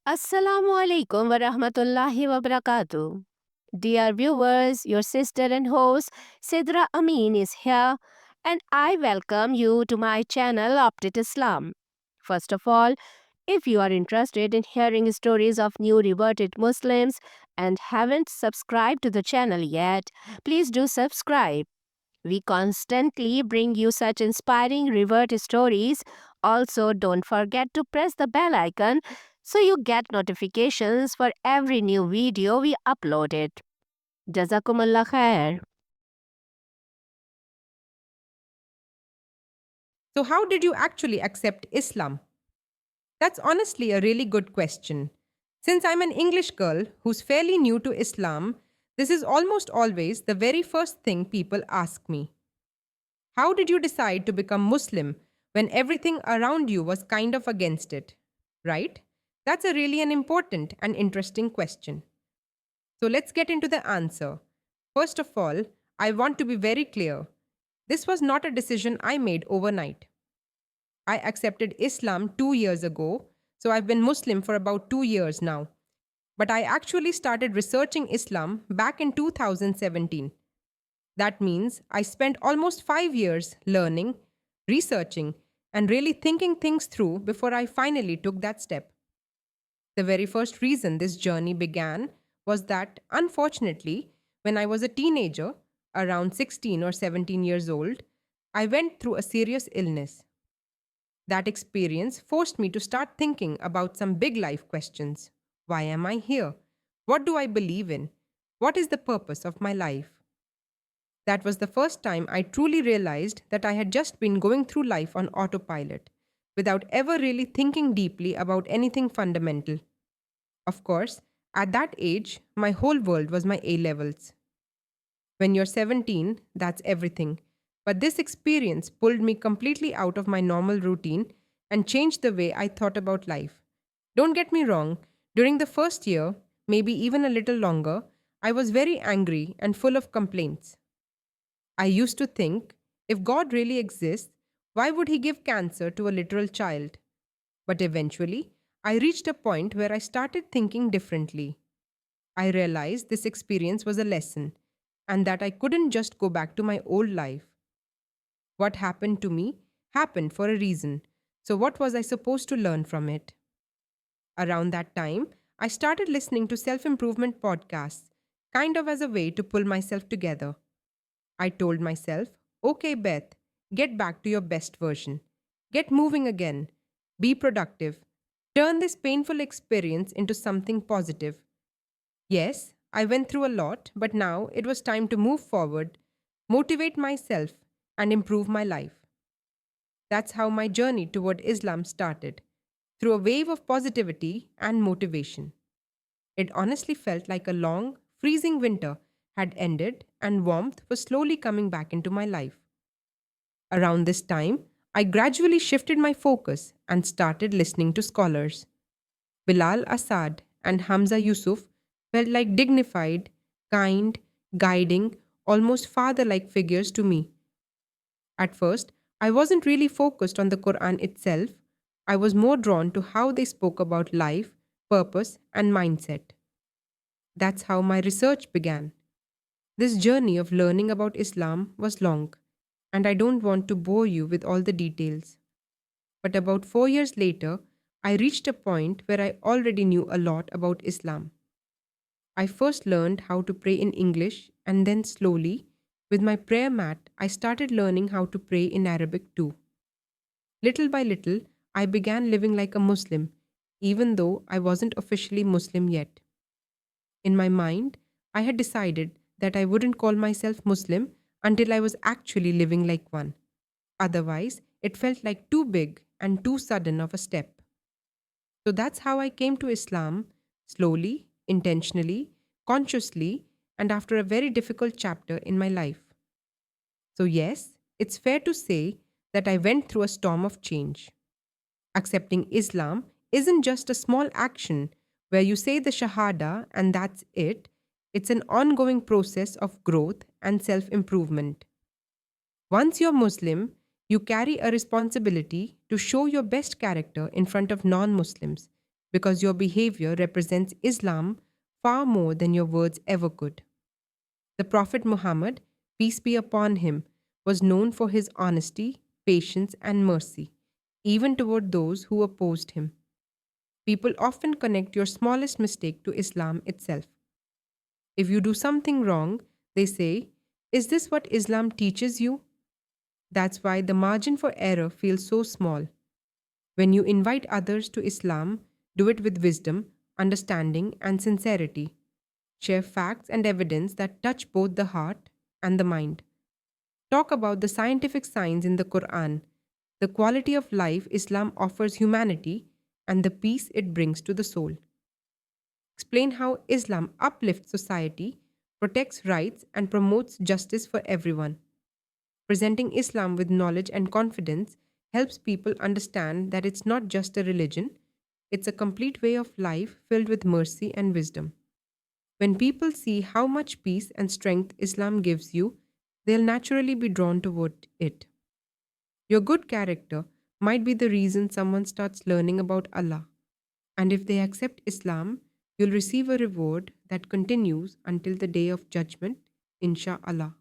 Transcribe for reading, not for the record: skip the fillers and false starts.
Assalamu alaikum wa rahmatullahi wa barakatuh. Dear viewers, your sister and host Sidra Amin is here, and I welcome you to my channel Opted Islam. First of all, if you are interested in hearing stories of new reverted Muslims and haven't subscribed to the channel yet, please do subscribe. We constantly bring you such inspiring revert stories. Also, don't forget to press the bell icon so you get notifications for every new video we uploaded. Jazakumullah khair. So, how did you actually accept Islam? That's honestly a really good question. Since I'm an English girl who's fairly new to Islam, this is almost always the very first thing people ask me. How did you decide to become Muslim when everything around you was kind of against it? Right? That's a really an important and interesting question. So let's get into the answer. First of all, I want to be very clear. This was not a decision I made overnight. I accepted Islam 2 years ago, so I've been Muslim for about 2 years now. But I actually started researching Islam back in 2017. That means I spent almost 5 years learning, researching, and really thinking things through before I finally took that step. The very first reason this journey began was that, unfortunately, when I was a teenager, around 16 or 17 years old, I went through a serious illness. That experience forced me to start thinking about some big life questions. Why am I here? What do I believe in? What is the purpose of my life? That was the first time I truly realized that I had just been going through life on autopilot, without ever really thinking deeply about anything fundamental. Of course, at that age, my whole world was my A levels. When you're 17, that's everything. But this experience pulled me completely out of my normal routine and changed the way I thought about life. Don't get me wrong, during the first year, maybe even a little longer, I was very angry and full of complaints. I used to think, if God really exists, why would He give cancer to a literal child? But eventually, I reached a point where I started thinking differently. I realized this experience was a lesson and that I couldn't just go back to my old life. What happened to me happened for a reason. So, what was I supposed to learn from it? Around that time, I started listening to self improvement podcasts, kind of as a way to pull myself together. I told myself, okay, Beth, get back to your best version. Get moving again. Be productive. Turn this painful experience into something positive. Yes, I went through a lot, but now it was time to move forward, motivate myself, and improve my life. That's how my journey toward Islam started, through a wave of positivity and motivation. It honestly felt like a long, freezing winter had ended and warmth was slowly coming back into my life. Around this time, I gradually shifted my focus and started listening to scholars. Bilal Assad and Hamza Yusuf felt like dignified, kind, guiding, almost father like figures to me. At first, I wasn't really focused on the Quran itself, I was more drawn to how they spoke about life, purpose, and mindset. That's how my research began. This journey of learning about Islam was long, and I don't want to bore you with all the details. But about 4 years later, I reached a point where I already knew a lot about Islam. I first learned how to pray in English, and then slowly, with my prayer mat, I started learning how to pray in Arabic too. Little by little, I began living like a Muslim, even though I wasn't officially Muslim yet. In my mind, I had decided that I wouldn't call myself Muslim until I was actually living like one. Otherwise, it felt like too big and too sudden of a step. So that's how I came to Islam, slowly, intentionally, consciously, and after a very difficult chapter in my life. So, yes, it's fair to say that I went through a storm of change. Accepting Islam isn't just a small action where you say the Shahada and that's it. It's an ongoing process of growth and self improvement. Once you're Muslim, you carry a responsibility to show your best character in front of non Muslims because your behavior represents Islam far more than your words ever could. The Prophet Muhammad, peace be upon him, was known for his honesty, patience, and mercy, even toward those who opposed him. People often connect your smallest mistake to Islam itself. If you do something wrong, they say, "Is this what Islam teaches you?" That's why the margin for error feels so small. When you invite others to Islam, do it with wisdom, understanding, and sincerity. Share facts and evidence that touch both the heart and the mind. Talk about the scientific signs in the Quran, the quality of life Islam offers humanity, and the peace it brings to the soul. Explain how Islam uplifts society, protects rights, and promotes justice for everyone. Presenting Islam with knowledge and confidence helps people understand that it's not just a religion, it's a complete way of life filled with mercy and wisdom. When people see how much peace and strength Islam gives you, they'll naturally be drawn toward it. Your good character might be the reason someone starts learning about Allah. And if they accept Islam, you'll receive a reward that continues until the day of judgment, insha'Allah.